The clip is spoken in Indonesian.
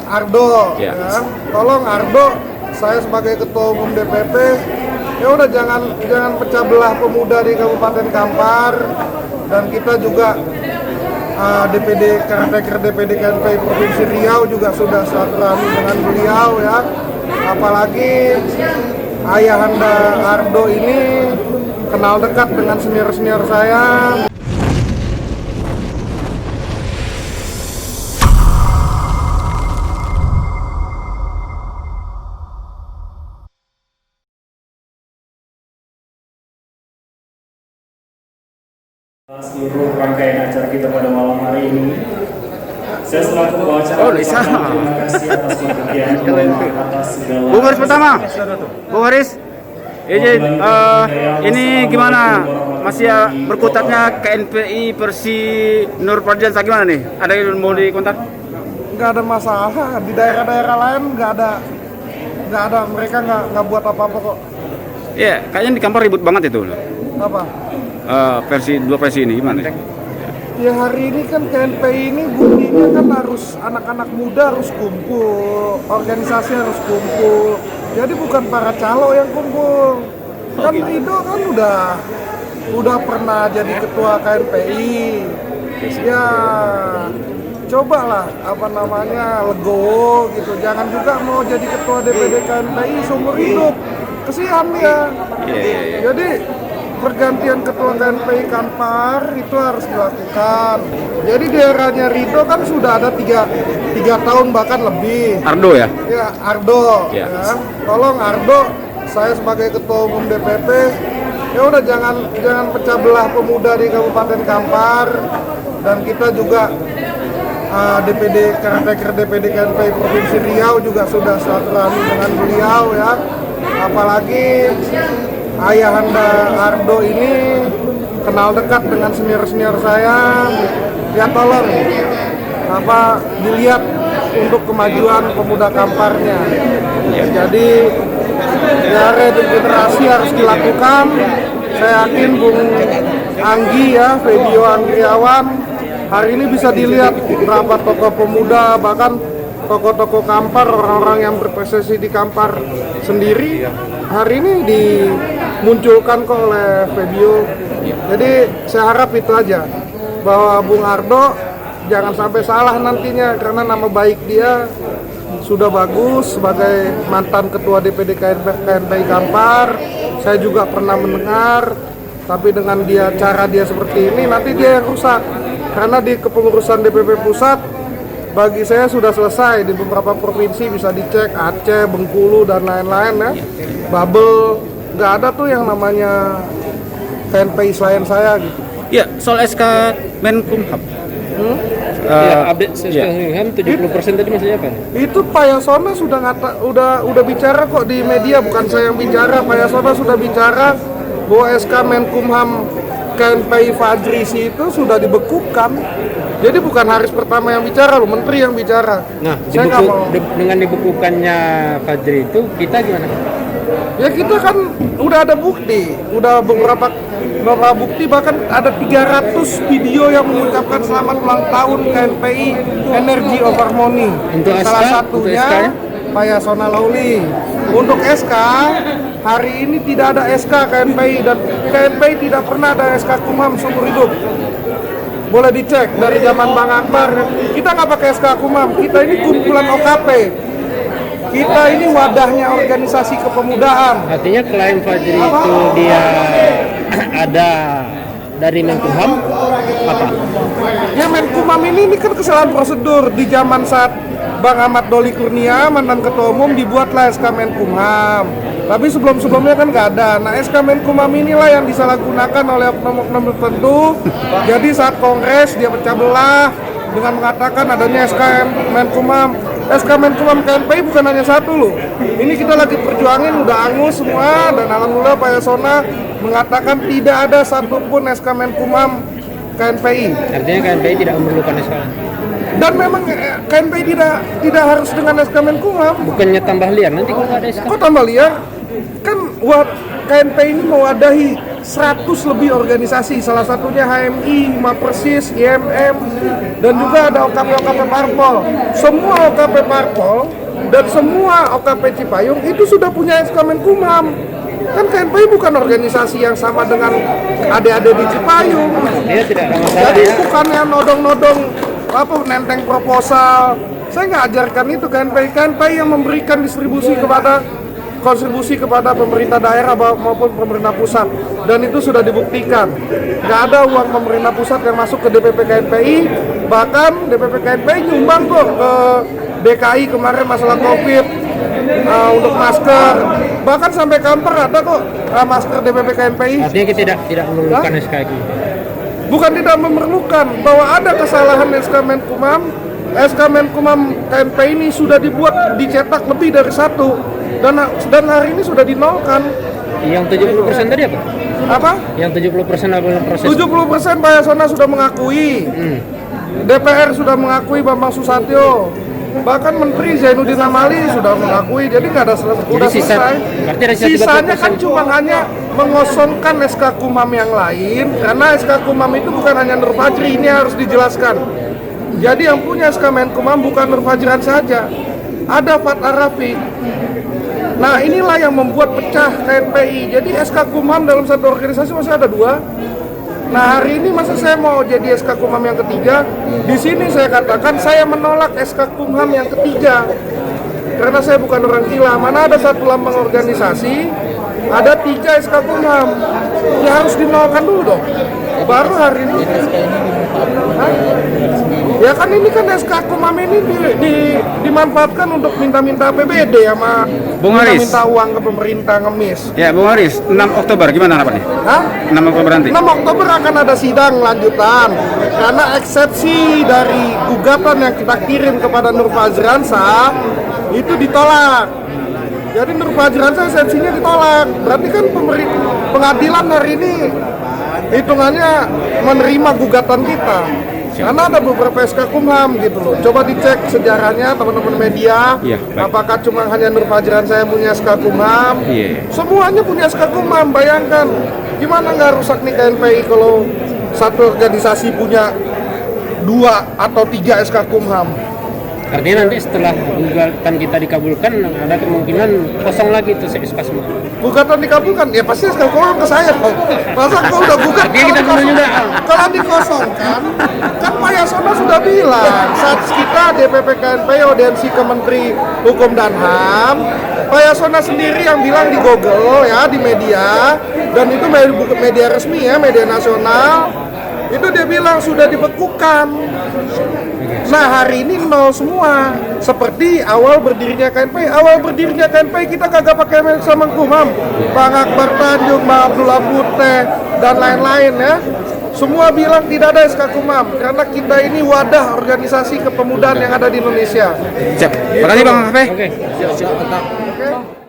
Ardo, ya. Tolong Ardo, saya sebagai ketua umum DPP, ya udah jangan pecah belah pemuda di Kabupaten Kampar, dan kita juga DPD Caretaker DPD KNPI Provinsi Riau juga sudah silaturahmi dengan beliau ya. Apalagi ayahanda Ardo ini kenal dekat dengan senior-senior saya. Seluruh rangkaian acara kita pada malam hari ini, saya selaku pembawa acara terima kasih atas pengertian atas segala. Bung Haris pertama, Bung Haris, izin ini gimana? Masih berkutatnya KNPI versi Nur Fardiansyah gimana nih? Ada yang mau dikontak? Nggak ada masalah, di daerah-daerah lain nggak ada, mereka nggak buat apa-apa kok. Iya, kayaknya di Kampar ribut banget itu. Apa? Dua versi ini gimana? Ya hari ini kan KNPI ini bunyinya kan harus anak-anak muda harus kumpul, organisasi harus kumpul. Jadi bukan para calo yang kumpul. Kan Rido kan udah pernah jadi ketua KNPI. Ya cobalah legowo gitu. Jangan juga mau jadi ketua DPD KNPI seumur hidup. Kesian dia. Jadi pergantian ketua KNPI Kampar itu harus dilakukan. Jadi di eranya Rido kan sudah ada tiga tahun bahkan lebih. Ardo ya? Ya Ardo. Ya. Tolong Ardo, saya sebagai ketua umum DPP, ya udah jangan pecah belah pemuda di Kabupaten Kampar, dan kita juga DPD Caretaker DPD KNPI Provinsi Riau juga sudah silaturahmi dengan beliau ya. Apalagi ayahanda Ardo ini kenal dekat dengan senior-senior saya. Ya tolong dilihat untuk kemajuan pemuda Kamparnya. Jadi ya regenerasi harus dilakukan. Saya yakin Bung Anggi ya, Video Anggiawan, hari ini bisa dilihat berapa tokoh pemuda, bahkan tokoh-tokoh Kampar, orang-orang yang berprestasi di Kampar sendiri hari ini dimunculkan kok oleh Febio. Jadi saya harap itu aja, bahwa Bung Ardo jangan sampai salah nantinya, karena nama baik dia sudah bagus sebagai mantan ketua DPD KNPI Kampar. Saya juga pernah mendengar, tapi dengan cara dia seperti ini nanti dia yang rusak, karena di kepengurusan DPP pusat bagi saya sudah selesai. Di beberapa provinsi bisa dicek, Aceh, Bengkulu, dan lain-lain ya. Bubble, nggak ada tuh yang namanya KNPI selain saya gitu. Iya, soal SK Menkumham. Update SK Menkumham 70% tadi maksudnya apa? Itu Pak Yasona udah bicara kok di media, bukan saya yang bicara. Pak Yasona sudah bicara bahwa SK Menkumham KNPI Fadrisi itu sudah dibekukan. Jadi bukan Haris pertama yang bicara, loh, Menteri yang bicara. Nah, dengan dibekukannya Fadri itu kita gimana? Ya kita kan udah ada bukti, udah beberapa bukti, bahkan ada 300 video yang mengucapkan selamat ulang tahun KNPI Energy of Harmony. Untuk salah SK, satunya Pak Yasona Lauli. Untuk SK, hari ini tidak ada SK KNPI, dan KNPI tidak pernah ada SK Kumham seumur hidup. Boleh dicek dari zaman Bang Akbar, kita nggak pakai SK Kumham, kita ini kumpulan OKP. Kita ini wadahnya organisasi kepemudaan. Artinya klaim Fadri itu dia ada dari Menkumham apa? Ya Menkumham ini kan kesalahan prosedur. Di zaman saat Bang Ahmad Doli Kurnia, mantan ketua umum, dibuatlah SK Menkumham. Tapi sebelum-sebelumnya kan nggak ada. Nah SK Menkumham inilah yang disalahgunakan oleh oknum-oknum tertentu. Jadi saat kongres dia pecah belah dengan mengatakan adanya SK Menkumham. SK Menkumham KNPI bukan hanya satu loh. Ini kita lagi perjuangin, udah angus semua, dan alhamdulillah Pak Yasona mengatakan tidak ada satupun SK Menkumham KNPI. Artinya KNPI tidak memerlukan SK. Dan memang KNPI tidak harus dengan SK Menkumham. Bukannya tambah liar nanti kalau nggak ada SK? Kok tambah liar? Kan KNPI ini mewadahi 100 lebih organisasi, salah satunya HMI, Mapersis, IMM, dan juga ada OKP-OKP Parpol. Semua OKP Parpol dan semua OKP Cipayung itu sudah punya SK Menkumham. Kan KNPI bukan organisasi yang sama dengan adik-adik di Cipayung. Dia tidak ada masalah Jadi ya. bukannya nodong-nodong apa nenteng proposal. Saya nggak ajarkan itu KNPI. KNPI yang memberikan kontribusi kepada pemerintah daerah maupun pemerintah pusat, dan itu sudah dibuktikan. Nggak ada uang pemerintah pusat yang masuk ke DPP KNPI, bahkan DPP KNPI nyumbang kok ke DKI kemarin masalah COVID untuk masker, bahkan sampai kamper ada kok masker DPP KNPI. Artinya kita tidak memerlukan SK itu. Bukan tidak memerlukan, bahwa ada kesalahan SK Menkumham. SK Menkumham KNPI ini sudah dicetak lebih dari satu, dan hari ini sudah dinolkan. Yang 70% tadi apa? Apa? Yang 70% apa proses? 70% Pak Yasona sudah mengakui, DPR sudah mengakui Bambang Susatyo, bahkan Menteri Zainuddin Amali sudah mengakui. Jadi nggak ada sudah selesai. Berarti ada Sisanya 30%. kan cuma hanya mengosongkan SK Kumham yang lain, karena SK Kumham itu bukan hanya Nur Fajri, ini harus dijelaskan. Jadi yang punya SK Menkumham bukan Nur Fajran saja, ada Fat Arafi. Nah, inilah yang membuat pecah KNPI. Jadi SK Kumham dalam satu organisasi masih ada dua. Nah, hari ini masa saya mau jadi SK Kumham yang ketiga? Di sini saya katakan saya menolak SK Kumham yang ketiga, karena saya bukan orang gila. Mana ada satu lambang organisasi, ada 3 SK Kumham, ya harus dinolkan dulu dong. Baru hari ini. Hah? Ya kan ini kan SK Kumham ini dimanfaatkan untuk minta-minta APBD sama Bung Haris. minta uang ke pemerintah ngemis. Ya, Bung Haris, 6 Oktober gimana harapannya? Hah? 6 Oktober nanti. 6 Oktober akan ada sidang lanjutan, karena eksepsi dari gugatan yang kita kirim kepada Nur Fajransyah itu ditolak. Jadi Nur Fajransyah eksepsinya ditolak. Berarti kan pengadilan hari ini hitungannya menerima gugatan kita. Karena ada beberapa SK Kumham gitu loh. Coba dicek sejarahnya teman-teman media. Iya, baik. Apakah cuma hanya Nur Fajransyah yang punya SK Kumham? Iya. Semuanya punya SK Kumham. Bayangkan gimana nggak rusak nih KNPI kalau satu organisasi punya 2 atau 3 SK Kumham. Artinya nanti setelah gugatan kita dikabulkan ada kemungkinan kosong lagi itu SK semua. Gugatan dikabulkan, ya pasti SK Kumham ke saya kok. Masa kau udah gugat? Artinya kita tunggu juga. Kalau dikosongkan, kan Pak Yasona sudah bilang saat kita DPP KNPI audiensi ke Menteri Hukum dan HAM, Pak Yasona sendiri yang bilang di Google ya, di media, dan itu media resmi ya, media nasional, itu dia bilang sudah dibekukan. Nah, hari ini nol semua. Seperti awal berdirinya KNPI. Awal berdirinya KNPI kita kagak pakai SK Menkumham. Bang Akbar Tanjung, Bang Abdullah Puteh, dan lain-lain ya. Semua bilang tidak ada SK Kumham karena kita ini wadah organisasi kepemudaan yang ada di Indonesia. Siap. Terima kasih Bang Hafe. Oke. Oke.